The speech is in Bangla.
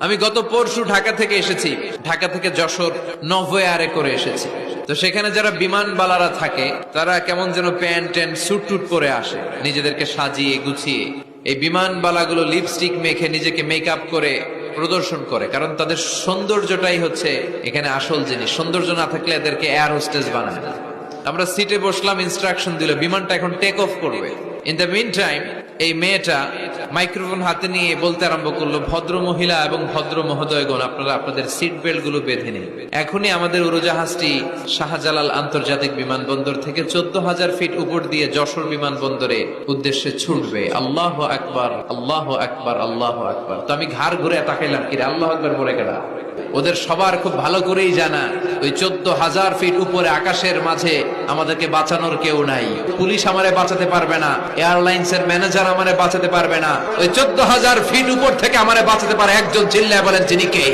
আমি গত পরশু ঢাকা থেকে এসেছি, ঢাকা থেকে যশোর নভোয়ারে করে এসেছি। তো সেখানে যারা বিমানবালারা থাকে তারা কেমন যেন প্যান্ট ট্যান্ট স্যুট টুট পরে আসে, নিজেদেরকে সাজিয়ে গুছিয়ে। এই বিমানবালাগুলো লিপস্টিক মেখে নিজেকে মেকআপ করে প্রদর্শন করে, কারণ তাদের সৌন্দর্যটাই হচ্ছে এখানে আসল জিনিস। সৌন্দর্য না থাকলে এদেরকে এয়ার হোস্টেস বানায় না। আমরা সিটে বসলাম, ইনস্ট্রাকশন দিল বিমানটা এখন টেক অফ করবে। ইন দ্য মিন টাইম এই মেয়েটা মাইক্রোফোন হাতে নিয়ে বলতে আরম্ভ করলো, ভদ্র মহিলা এবং ভদ্র মহোদয়গণ, আপনারা আপনাদের সিট বেল্ট গুলো বেঁধে নিন। এখনই আমাদের উড়োজাহাজটি শাহজালাল আন্তর্জাতিক বিমানবন্দর থেকে 14,000 ফিট উপর দিয়ে যশোর বিমানবন্দরে উদ্দেশ্যে ছুটবে। আল্লাহ আকবার, আল্লাহ আকবার, আল্লাহ আকবার। তো আমি ঘাড় ঘুরে তাকাইলাম, কিরে আল্লাহ আকবার বলে কেডা? ওদের সবার খুব ভালো করেই জানা ওই 14,000 ফিট উপরে আকাশের মাঝে আমাদেরকে বাঁচানোর কেউ নাই। পুলিশ আমারে বাঁচাতে পারবে না, এয়ারলাইন্স এর ম্যানেজার আমারে বাঁচাতে পারবে না। ওই 14,000 ফিট উপর থেকে আমারে বাঁচাতে পারে একজন, চিল্লায় বলেন তিনি কে?